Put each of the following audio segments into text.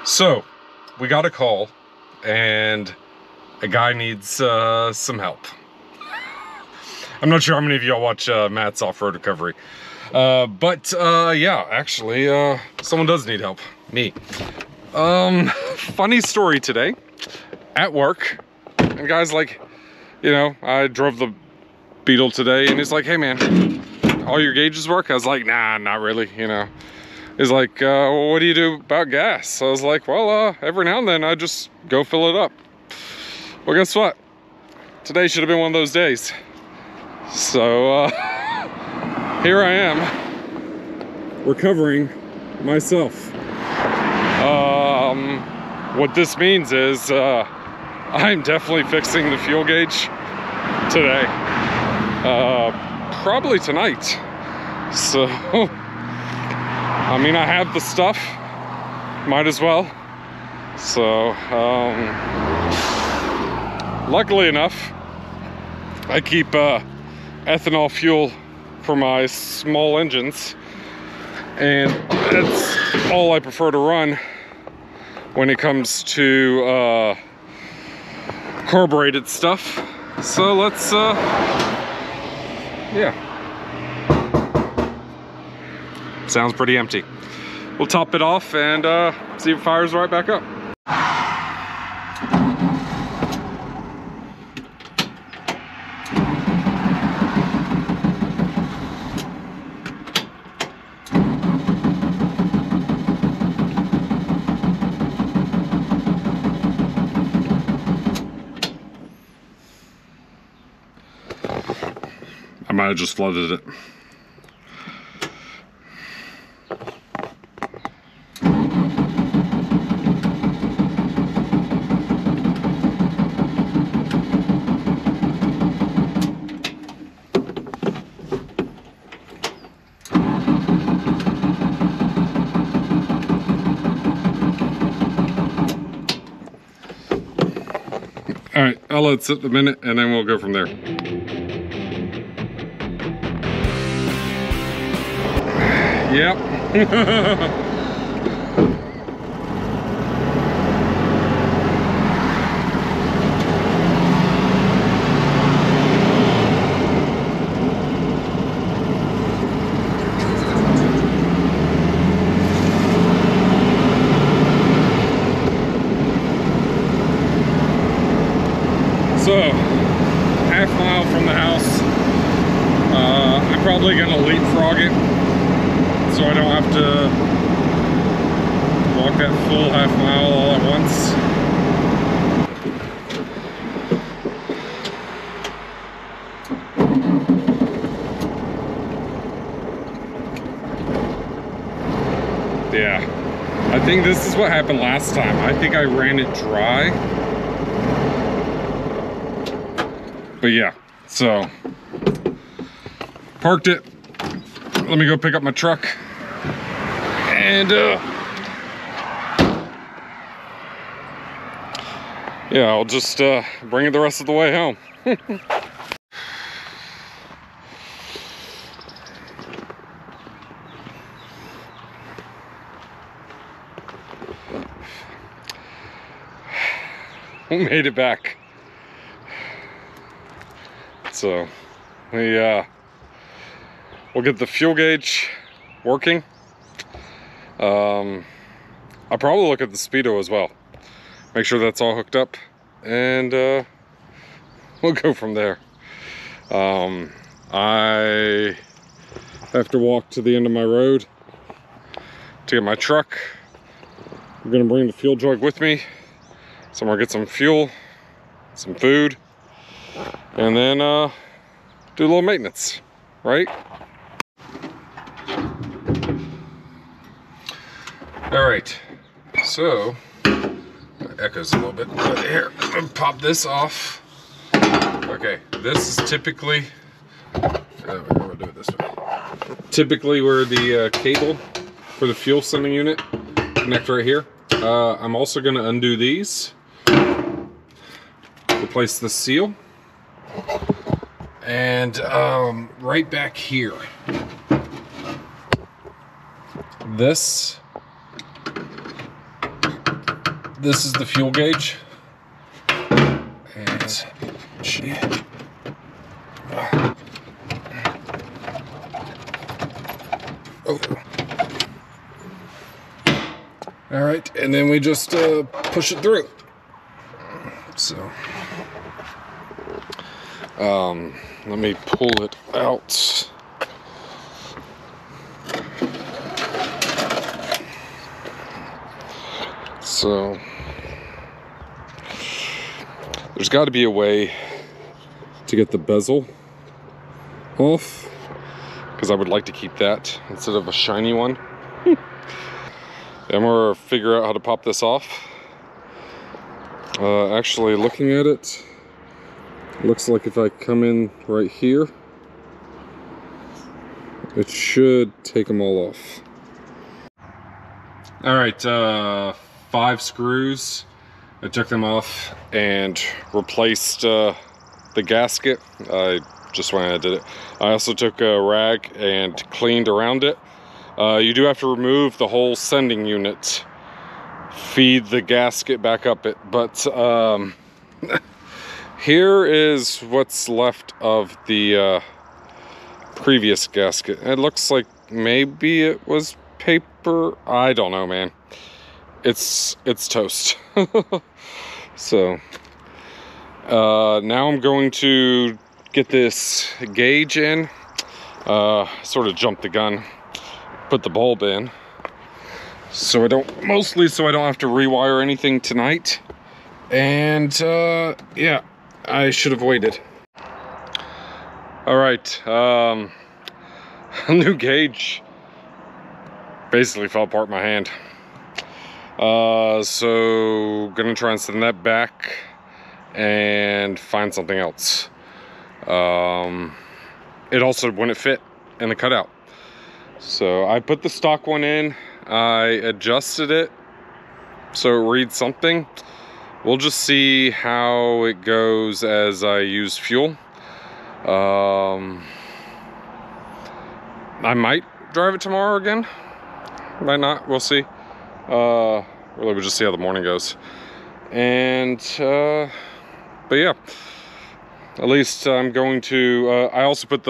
So, we got a call, and a guy needs some help. I'm not sure how many of y'all watch Matt's Off-Road Recovery. Yeah, actually, someone does need help. Me. Funny story today. At work, and guy's like, you know, I drove the Beetle today, and he's like, hey man, all your gauges work? I was like, nah, not really, you know. He's like, well, what do you do about gas? I was like, well, every now and then I just go fill it up. Well, guess what? Today should have been one of those days. So, here I am, recovering myself. What this means is, I'm definitely fixing the fuel gauge today. Probably tonight. So, I mean, I have the stuff, might as well. So, luckily enough, I keep ethanol fuel for my small engines, and that's all I prefer to run when it comes to carbureted stuff. So let's, yeah. Sounds pretty empty. We'll top it off and see if it fires right back up. I might have just flooded it. All right, I'll let it sit a minute and then we'll go from there. Yep. So, half mile from the house. I'm probably gonna leapfrog it, so I don't have to walk that full half mile all at once. Yeah, I think this is what happened last time. I think I ran it dry. But yeah, so parked it. Let me go pick up my truck. And yeah, I'll just bring it the rest of the way home. We made it back. So we'll get the fuel gauge working. I'll probably look at the speedo as well. Make sure that's all hooked up, and we'll go from there. I have to walk to the end of my road to get my truck. I'm gonna bring the fuel jug with me, so I'm gonna get some fuel, some food, and then do a little maintenance, right? All right, so it echoes a little bit. But here, I'm gonna pop this off. Okay, this is typically, we're gonna do it this way. Typically where the cable for the fuel sending unit connect right here. I'm also gonna undo these, replace the seal, and right back here, this this is the fuel gauge. And gee. Oh. All right, and then we just push it through. So, let me pull it out. So, there's got to be a way to get the bezel off, because I would like to keep that instead of a shiny one. I'm gonna figure out how to pop this off. Actually, looking at it, looks like if I come in right here, it should take them all off. All right, 5 screws. I took them off and replaced the gasket. I just went and did it. I also took a rag and cleaned around it. You do have to remove the whole sending unit, feed the gasket back up it, but here is what's left of the previous gasket. It looks like maybe it was paper. I don't know, man. It's toast. So now I'm going to get this gauge in, sort of jump the gun, put the bulb in, so I don't have to rewire anything tonight. And yeah, I should have waited. All right, a new gauge basically fell apart in my hand. So gonna try and send that back and find something else. It also wouldn't fit in the cutout. So I put the stock one in, I adjusted it so it reads something. We'll just see how it goes as I use fuel. I might drive it tomorrow again, might not, we'll see. Really, we'll just see how the morning goes. And but yeah, at least I'm going to I also put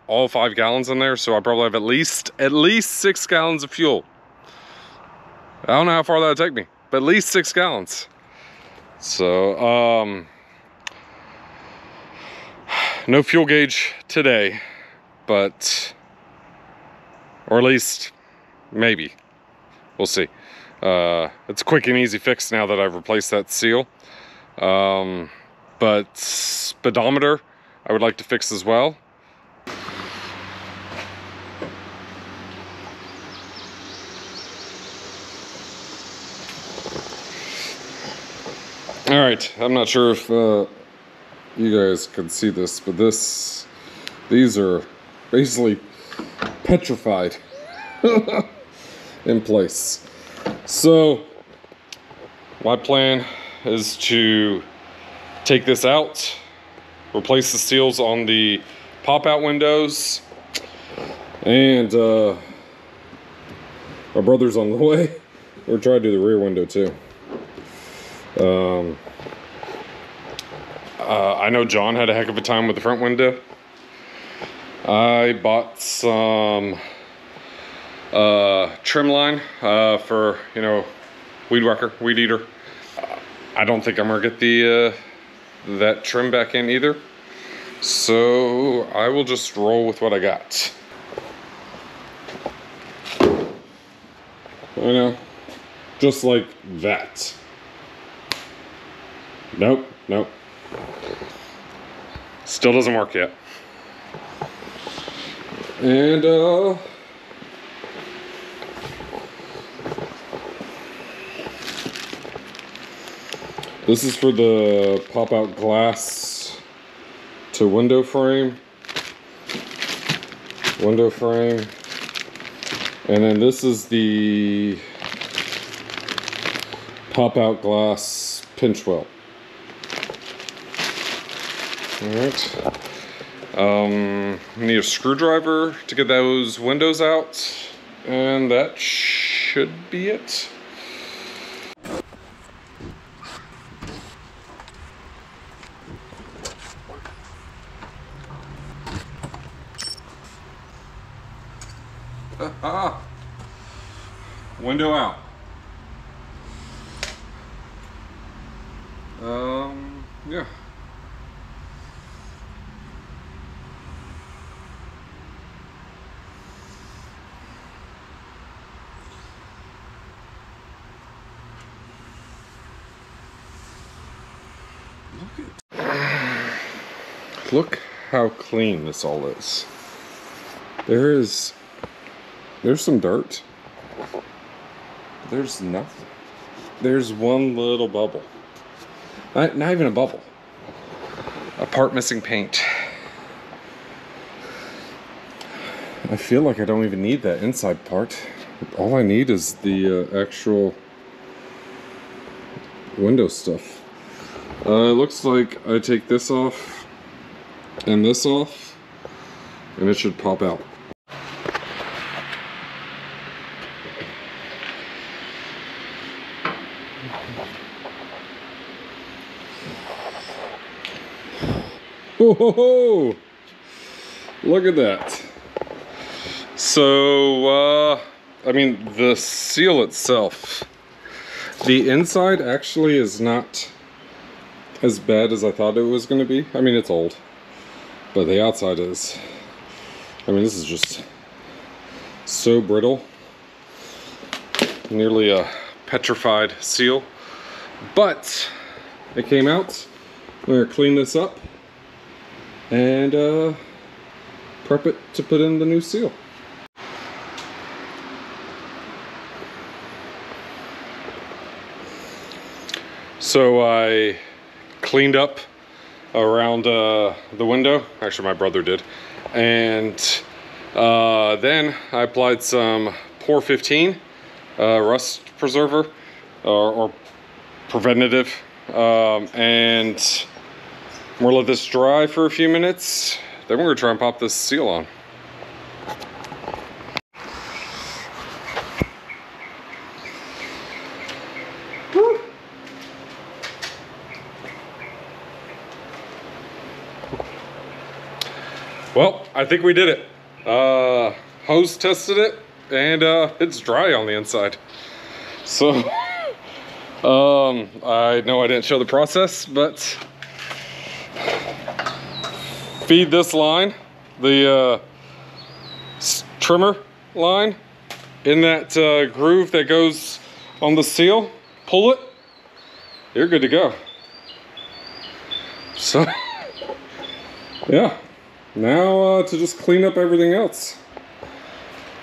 all 5 gallons in there, so I probably have at least 6 gallons of fuel. I don't know how far that'll take me, but at least 6 gallons. So no fuel gauge today, but, or at least maybe, we'll see. It's a quick and easy fix now that I've replaced that seal. But speedometer I would like to fix as well. All right, I'm not sure if you guys can see this, but these are basically petrified in place. So my plan is to take this out, replace the seals on the pop-out windows, and my brother's on the way. We're trying to do the rear window too. I know John had a heck of a time with the front window. I bought some trim line for, you know, weed whacker, weed eater. I don't think I'm gonna get the that trim back in either, so I will just roll with what I got. I know, just like that. Nope, nope. Still doesn't work yet. And this is for the pop-out glass to window frame. And then this is the pop-out glass pinch weld. All right. Need a screwdriver to get those windows out, and that should be it. window out. Yeah. Look how clean this all is. There's some dirt. There's nothing. There's one little bubble. Not even a bubble. A part missing paint. I feel like I don't even need that inside part. All I need is the actual window stuff. It looks like I take this off and this off, and it should pop out. Whoa! Look at that. So, I mean, the seal itself, the inside actually is not as bad as I thought it was going to be. I mean, it's old, but the outside is. I mean, this is just so brittle. Nearly a petrified seal. But it came out. We're going to clean this up and prep it to put in the new seal. So I cleaned up around the window. Actually, my brother did. And then I applied some Pour 15 rust preserver or preventative, and we're gonna let this dry for a few minutes. Then we're gonna try and pop this seal on. Woo. Well, I think we did it. Hose tested it, and it's dry on the inside. So, I know I didn't show the process, but feed this line, the trimmer line, in that groove that goes on the seal, pull it, you're good to go. So, yeah. Now to just clean up everything else.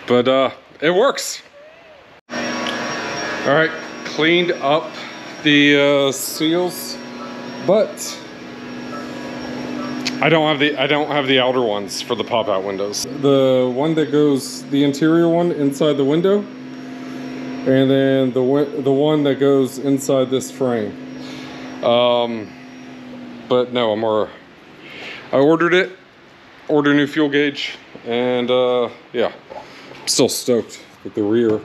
But it works. All right, cleaned up the seals, but I don't have the outer ones for the pop-out windows. The one that goes, the interior one inside the window, and then the one that goes inside this frame. But no, I ordered it. Order a new fuel gauge, and yeah, still stoked that the rear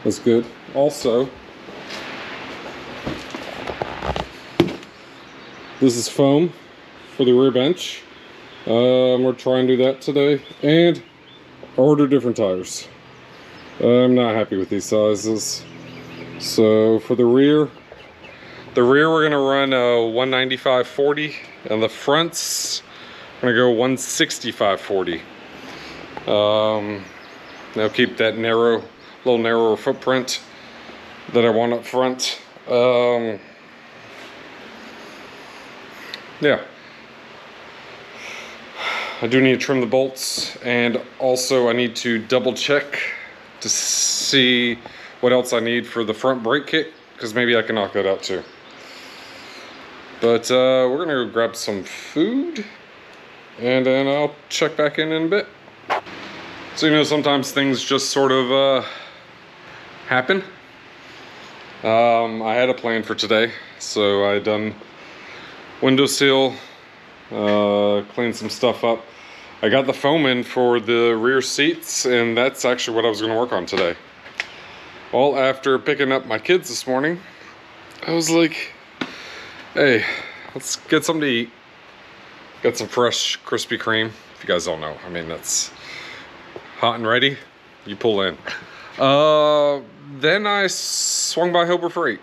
is good. Also, this is foam for the rear bench. We're trying to do that today, and order different tires. I'm not happy with these sizes. So for the rear we're gonna run a 195/40, and the fronts I'm gonna go 165/40. They'll keep that little narrower footprint that I want up front. Yeah. I do need to trim the bolts, and also I need to double check to see what else I need for the front brake kit, because maybe I can knock that out too. But we're gonna go grab some food, and then I'll check back in a bit. So, you know, sometimes things just sort of happen. I had a plan for today, so I done window seal, cleaned some stuff up. I got the foam in for the rear seats, and that's actually what I was going to work on today. Well, after picking up my kids this morning, I was like, hey, let's get something to eat. Got some fresh Krispy Kreme. If you guys don't know, I mean, that's hot and ready, you pull in. Then I swung by Harbor Freight.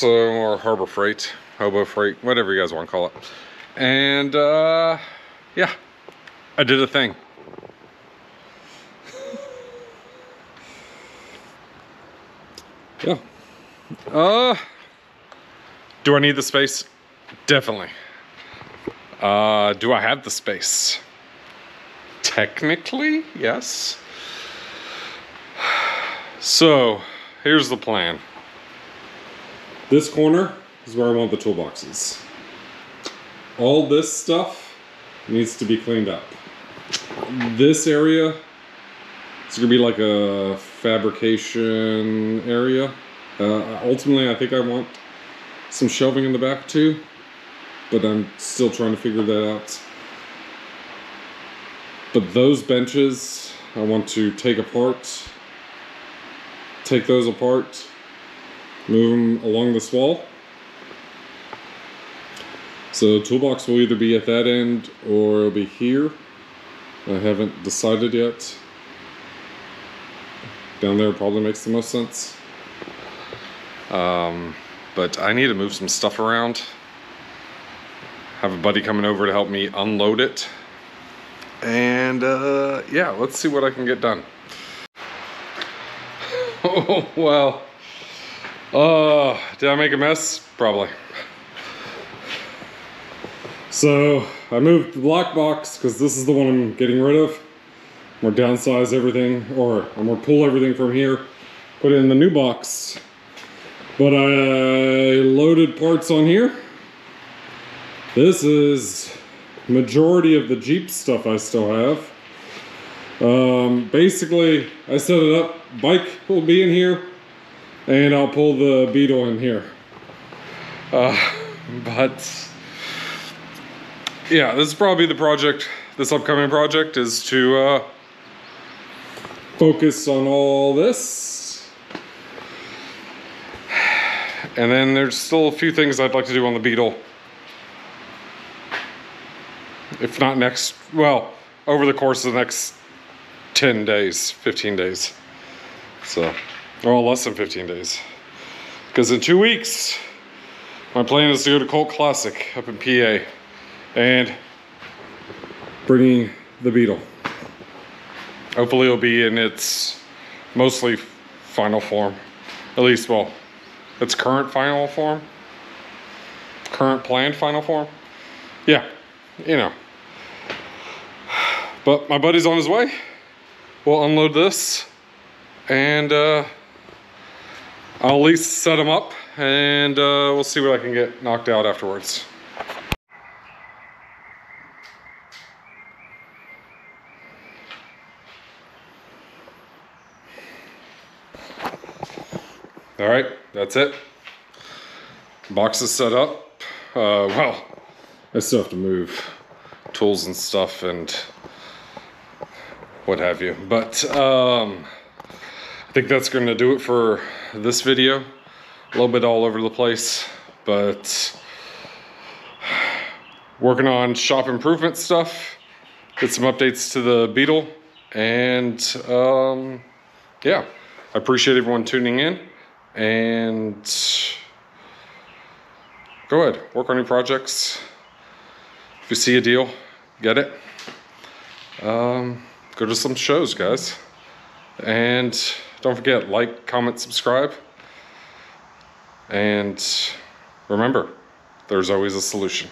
Or Harbor Freight, Hobo Freight, whatever you guys want to call it. And yeah, I did a thing. Yeah. Do I need the space? Definitely. Do I have the space? Technically, yes. So, here's the plan. This corner is where I want the toolboxes. All this stuff needs to be cleaned up. This area is gonna be like a fabrication area. Ultimately, I think I want some shelving in the back too, but I'm still trying to figure that out. But those benches, I want to take those apart, move them along this wall. So the toolbox will either be at that end or it'll be here. I haven't decided yet. Down there probably makes the most sense. But I need to move some stuff around. Have a buddy coming over to help me unload it. And yeah, let's see what I can get done. Oh, well. Did I make a mess? Probably. So I moved the black box because this is the one I'm getting rid of. I'm gonna downsize everything, or I'm gonna pull everything from here, put it in the new box. But I loaded parts on here. This is majority of the Jeep stuff I still have. Basically, I set it up, bike will be in here, and I'll pull the Beetle in here. But yeah, this is probably the project, this upcoming project is to focus on all this. And then there's still a few things I'd like to do on the Beetle. If not next, well, over the course of the next 10 days, 15 days. So, well, less than 15 days. Because in 2 weeks, my plan is to go to Cult Classic up in PA and bringing the Beetle. Hopefully it'll be in its mostly final form. At least, well, its current final form. Current planned final form. Yeah, you know. But my buddy's on his way. We'll unload this and I'll at least set him up and we'll see what I can get knocked out afterwards. All right, that's it. Box is set up. Well, I still have to move tools and stuff and what have you. But I think that's going to do it for this video. A little bit all over the place, but working on shop improvement stuff. Get some updates to the Beetle. And yeah, I appreciate everyone tuning in. And go ahead, work on your projects. If you see a deal, get it. Go to some shows, guys. And don't forget, like, comment, subscribe. And remember, there's always a solution.